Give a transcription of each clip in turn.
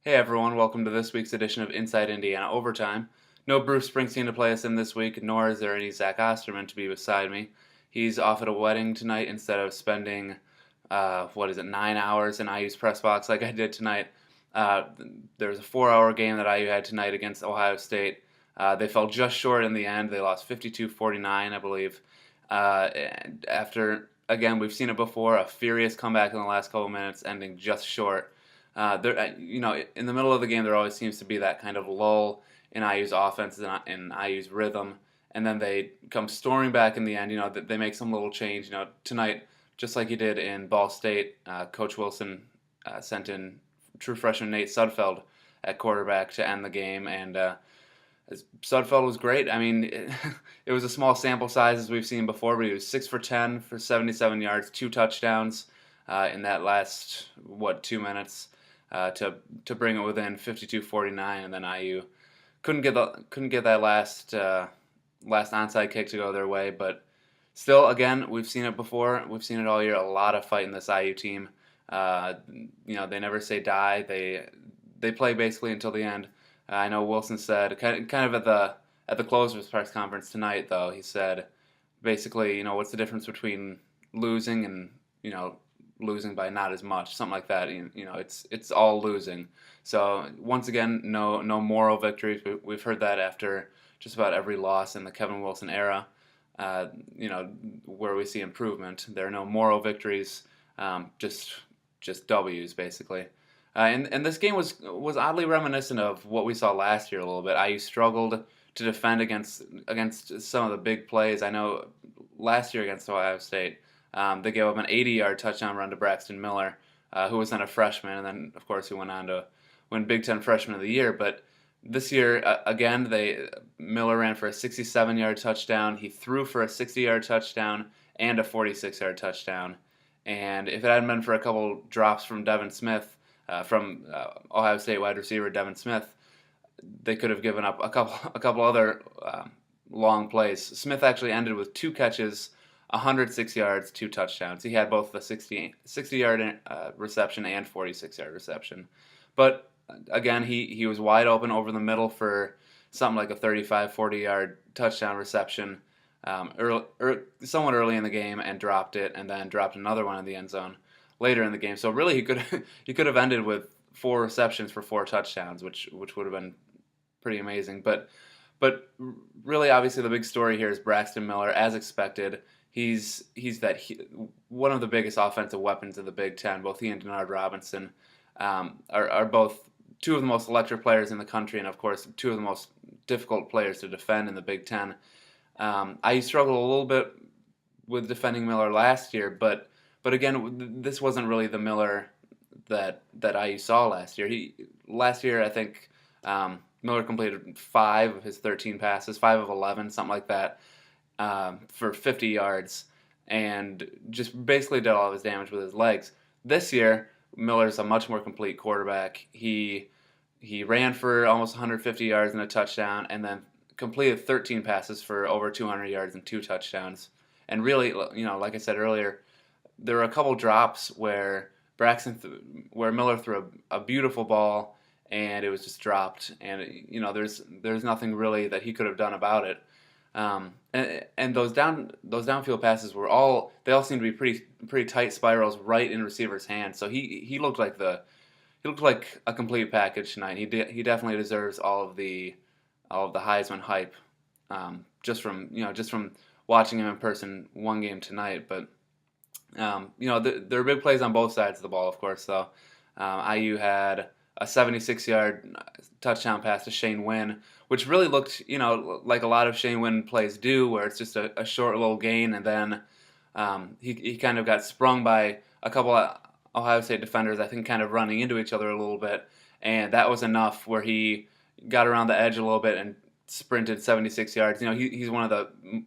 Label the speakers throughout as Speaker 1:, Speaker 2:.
Speaker 1: Hey everyone, welcome to this week's edition of Inside Indiana Overtime. No Bruce Springsteen to play us in this week, nor is there any Zach Osterman to be beside me. He's off at a wedding tonight instead of spending, 9 hours in IU's press box like I did tonight. Uh, there was a 4-hour game that IU had tonight against Ohio State. They fell just short in the end. They lost 52-49, I believe. And after, again, we've seen it before, a furious comeback in the last couple minutes, ending just short. In the middle of the game, there always seems to be that kind of lull in IU's offense and in IU's rhythm, and then they come storming back in the end. They make some little change. Tonight, just like he did in Ball State, Coach Wilson sent in true freshman Nate Sudfeld at quarterback to end the game, and Sudfeld was great. I mean, it was a small sample size as we've seen before, but he was 6 for 10 for 77 yards, 2 touchdowns in that last 2 minutes to bring it within 52-49, and then IU couldn't get that last onside kick to go their way. But still, again, we've seen it before. We've seen it all year. A lot of fight in this IU team. They never say die. They play basically until the end. I know Wilson said kind of at the close of his press conference tonight, though. He said basically, what's the difference between losing and losing by not as much, something like that. It's all losing. So once again, no moral victories. We've heard that after just about every loss in the Kevin Wilson era. Where we see improvement. There are no moral victories, just W's basically. And this game was oddly reminiscent of what we saw last year a little bit. IU struggled to defend against some of the big plays. I know last year against Ohio State, they gave up an 80-yard touchdown run to Braxton Miller, who was then a freshman, and then of course who went on to win Big Ten Freshman of the Year. But this year, again, Miller ran for a 67-yard touchdown. He threw for a 60-yard touchdown and a 46-yard touchdown. And if it hadn't been for a couple drops from Devin Smith, from Ohio State wide receiver Devin Smith, they could have given up a couple other long plays. Smith actually ended with 2 catches, 106 yards, 2 touchdowns. He had both the 60-yard reception and 46-yard reception. But again, he was wide open over the middle for something like a 35, 40-yard touchdown reception somewhat early in the game and dropped it, and then dropped another one in the end zone later in the game. So really, he could have ended with 4 receptions for 4 touchdowns, which would have been pretty amazing. But really, obviously, the big story here is Braxton Miller, as expected. He's one of the biggest offensive weapons in the Big Ten. Both he and Denard Robinson are both 2 of the most electric players in the country, and of course 2 of the most difficult players to defend in the Big Ten. I struggled a little bit with defending Miller last year, but again, this wasn't really the Miller that IU saw last year. Last year, I think Miller completed 5 of his 13 passes, 5 of 11, something like that, for 50 yards, and just basically did all of his damage with his legs. This year, Miller's a much more complete quarterback. He ran for almost 150 yards and a touchdown, and then completed 13 passes for over 200 yards and 2 touchdowns. And really, like I said earlier, there were a couple drops where Miller threw a beautiful ball and it was just dropped, and there's nothing really that he could have done about it. And those downfield passes they all seemed to be pretty tight spirals right in receiver's hands. So he looked like a complete package tonight. He definitely deserves all of the Heisman hype, just from watching him in person one game tonight. But there are big plays on both sides of the ball, of course. Though IU had a 76-yard touchdown pass to Shane Wynn, which really looked, like a lot of Shane Wynn plays do, where it's just a short little gain, and then he kind of got sprung by a couple of Ohio State defenders, I think, kind of running into each other a little bit, and that was enough where he got around the edge a little bit and sprinted 76 yards. He's one of the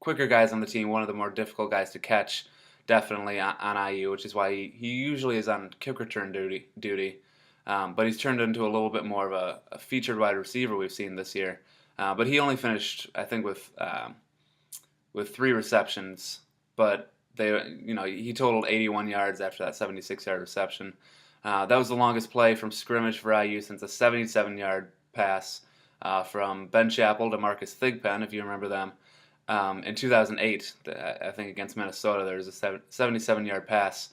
Speaker 1: quicker guys on the team, one of the more difficult guys to catch, definitely on IU, which is why he usually is on kick return duty. But he's turned into a little bit more of a featured wide receiver we've seen this year. But he only finished, I think, with 3 receptions. But he totaled 81 yards after that 76-yard reception. That was the longest play from scrimmage for IU since a 77-yard pass from Ben Chappell to Marcus Thigpen, if you remember them. In 2008, I think against Minnesota, there was a 77-yard pass.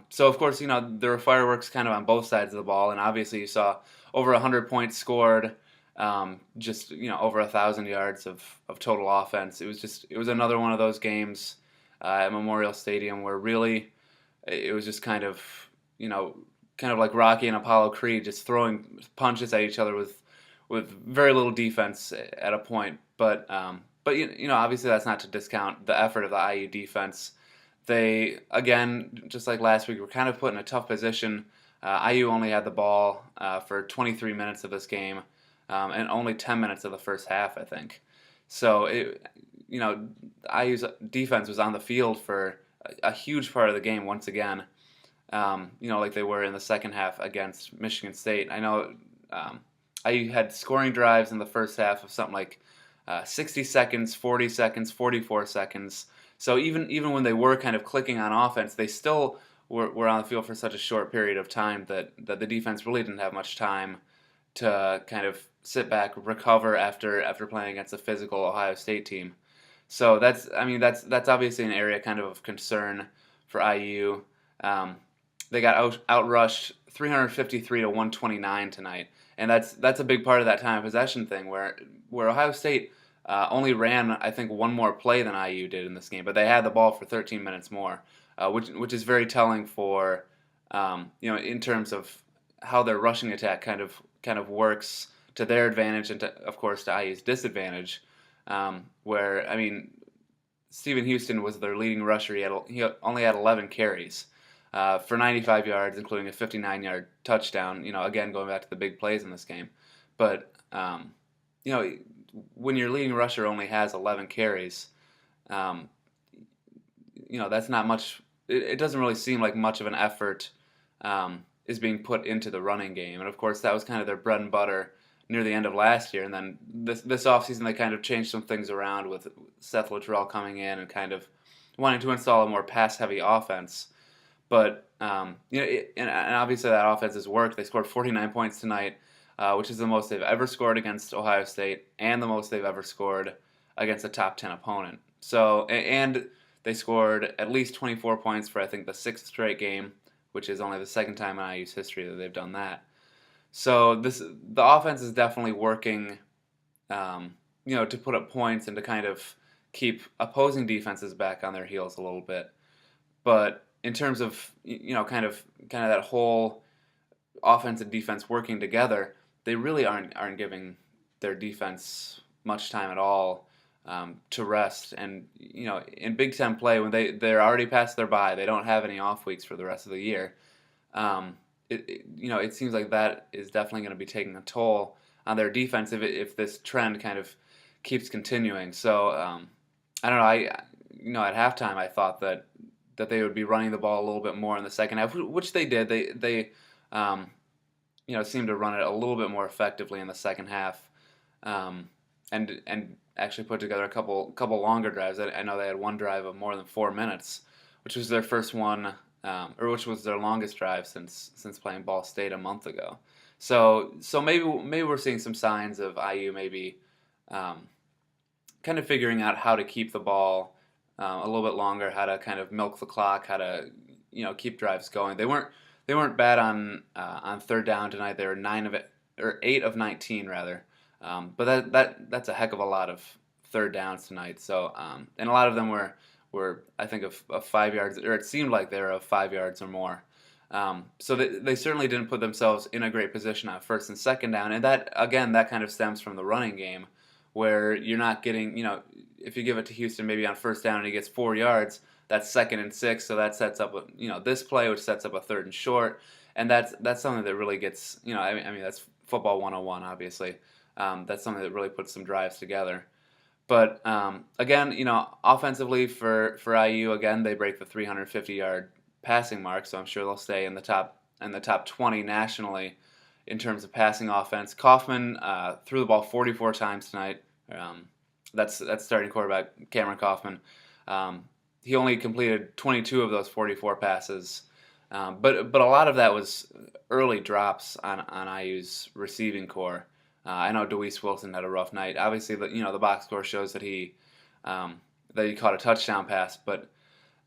Speaker 1: So of course, there were fireworks kind of on both sides of the ball, and obviously you saw over 100 points scored, just over 1,000 yards of total offense. It was another one of those games at Memorial Stadium where really it was just kind of like Rocky and Apollo Creed, just throwing punches at each other with very little defense at a point. But obviously that's not to discount the effort of the IU defense. They, again, just like last week, were kind of put in a tough position. IU only had the ball for 23 minutes of this game, and only 10 minutes of the first half, I think. So IU's defense was on the field for a huge part of the game once again. Like they were in the second half against Michigan State. I know IU had scoring drives in the first half of something like 60 seconds, 40 seconds, 44 seconds. So even when they were kind of clicking on offense, they still were on the field for such a short period of time that the defense really didn't have much time to kind of sit back, recover after playing against a physical Ohio State team. So that's obviously an area kind of concern for IU. They got outrushed 353 to 129 tonight, and that's a big part of that time of possession thing where Ohio State only ran, I think, one more play than IU did in this game, but they had the ball for 13 minutes more, which is very telling for in terms of how their rushing attack kind of works to their advantage and of course to IU's disadvantage. Stephen Houston was their leading rusher. He only had 11 carries for 95 yards, including a 59-yard touchdown. Again, going back to the big plays in this game. But when your leading rusher only has 11 carries, that's not much. It doesn't really seem like much of an effort is being put into the running game. And of course, that was kind of their bread and butter near the end of last year. And then this offseason, they kind of changed some things around with Seth Littrell coming in and kind of wanting to install a more pass-heavy offense. But and obviously that offense has worked. They scored 49 points tonight, which is the most they've ever scored against Ohio State and the most they've ever scored against a top 10 opponent. So, and they scored at least 24 points for, I think, the sixth straight game, which is only the second time in IU's history that they've done that. So the offense is definitely working, to put up points and to kind of keep opposing defenses back on their heels a little bit. But in terms of kind of that whole offense and defense working together, they really aren't giving their defense much time at all to rest. And in Big Ten play, when they're already past their bye, they don't have any off weeks for the rest of the year. It seems like that is definitely going to be taking a toll on their defense if this trend kind of keeps continuing. So I don't know. At halftime, I thought that they would be running the ball a little bit more in the second half, which they did. They seemed to run it a little bit more effectively in the second half, and actually put together a couple longer drives. I know they had one drive of more than 4 minutes, which was their first one, or which was their longest drive since playing Ball State a month ago. So maybe we're seeing some signs of IU maybe kind of figuring out how to keep the ball a little bit longer, how to kind of milk the clock, how to keep drives going. They weren't bad on third down tonight. They were 8 of 19 rather. But that's a heck of a lot of third downs tonight. So and a lot of them were I think of 5 yards, or it seemed like they were of 5 yards or more. So they certainly didn't put themselves in a great position on first and second down. And that kind of stems from the running game, where you're not getting, if you give it to Houston maybe on first down and he gets 4 yards, that's 2nd and 6. So that sets up this play, which sets up a 3rd and short. And that's something that really gets, that's football 101, obviously. That's something that really puts some drives together. But again, offensively for IU, again, they break the 350-yard passing mark, so I'm sure they'll stay in the top 20 nationally in terms of passing offense. Kaufman threw the ball 44 times tonight. That's starting quarterback Cameron Kaufman. He only completed 22 of those 44 passes. But a lot of that was early drops on IU's receiving core. I know Deweese Wilson had a rough night. Obviously, the box score shows um, that he caught a touchdown pass,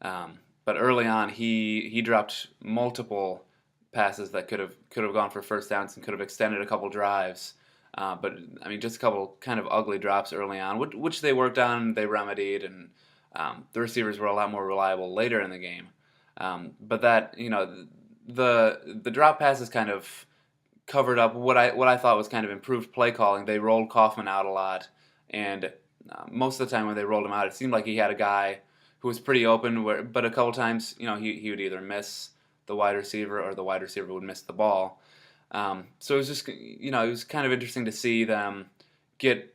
Speaker 1: um, but early on he dropped multiple passes that could have gone for first downs and could have extended a couple drives. But I mean, just a couple kind of ugly drops early on, which they worked on, they remedied, and the receivers were a lot more reliable later in the game. But that the drop passes kind of covered up what I thought was kind of improved play calling. They rolled Kaufman out a lot, and most of the time when they rolled him out, it seemed like he had a guy who was pretty open. But a couple times, he would either miss the wide receiver or the wide receiver would miss the ball. So it was just it was kind of interesting to see them get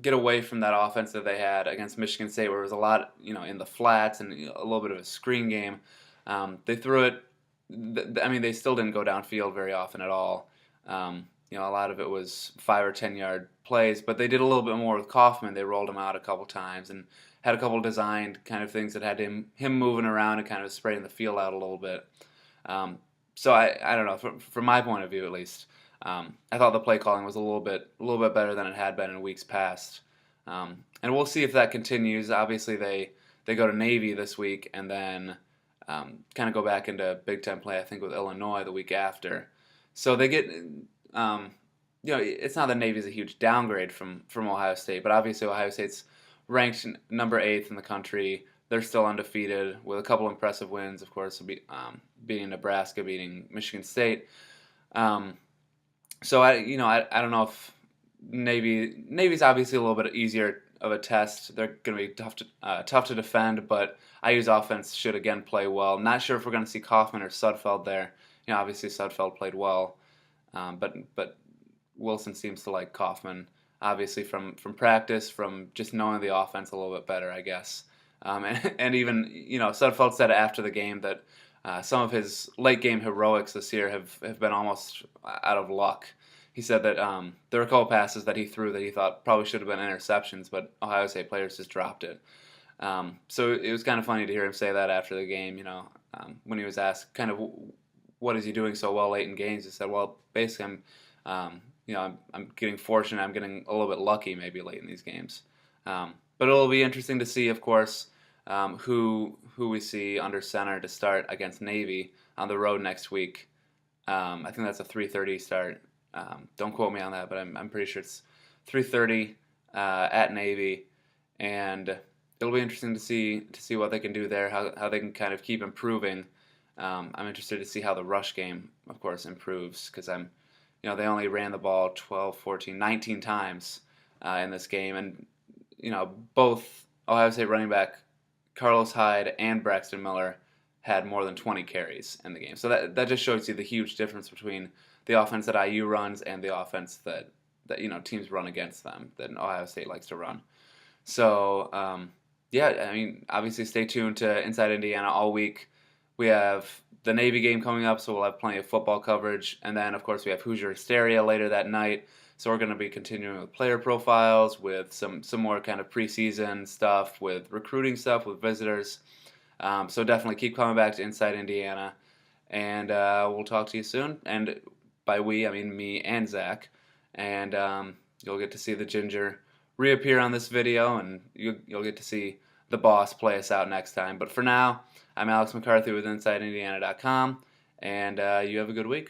Speaker 1: away from that offense that they had against Michigan State, where it was a lot in the flats and a little bit of a screen game. They threw it. I mean, they still didn't go downfield very often at all. A lot of it was 5 or 10 yard plays, but they did a little bit more with Kaufman. They rolled him out a couple times and had a couple designed kind of things that had him moving around and kind of spreading the field out a little bit. So I don't know, from my point of view at least, I thought the play calling was a little bit better than it had been in weeks past. And we'll see if that continues. Obviously, they go to Navy this week and then kind of go back into Big Ten play, I think, with Illinois the week after. So they get, it's not that Navy's a huge downgrade from Ohio State, but obviously Ohio State's ranked number 8th in the country. They're still undefeated with a couple impressive wins, of course, beating Nebraska, beating Michigan State. So I don't know if Navy's obviously a little bit easier of a test. They're going to be tough to defend, but IU's offense should again play well. Not sure if we're going to see Kaufman or Sudfeld there. Obviously Sudfeld played well, but Wilson seems to like Kaufman. Obviously from practice, from just knowing the offense a little bit better, I guess. And even Sudfeld said after the game that some of his late game heroics this year have been almost out of luck. He said that there were a couple passes that he threw that he thought probably should have been interceptions, but Ohio State players just dropped it. So it was kind of funny to hear him say that after the game. When he was asked kind of what is he doing so well late in games, he said, "Well, basically I'm getting fortunate. I'm getting a little bit lucky maybe late in these games." But it'll be interesting to see, of course, who we see under center to start against Navy on the road next week. I think that's a 3:30 start. Don't quote me on that, but I'm pretty sure it's 3:30 at Navy, and it'll be interesting to see what they can do there, how they can kind of keep improving. I'm interested to see how the rush game, of course, improves because they only ran the ball 12, 14, 19 times in this game, and both Ohio State running back Carlos Hyde and Braxton Miller had more than 20 carries in the game. So that just shows you the huge difference between the offense that IU runs and the offense that teams run against them, that Ohio State likes to run. So I mean, obviously stay tuned to Inside Indiana all week. We have the Navy game coming up, so we'll have plenty of football coverage, and then of course we have Hoosier Hysteria later that night. So we're going to be continuing with player profiles, with some more kind of preseason stuff, with recruiting stuff, with visitors. So definitely keep coming back to Inside Indiana, and we'll talk to you soon. And by we, I mean me and Zach. And you'll get to see the Ginger reappear on this video, and you'll get to see the boss play us out next time. But for now, I'm Alex McCarthy with InsideIndiana.com, and you have a good week.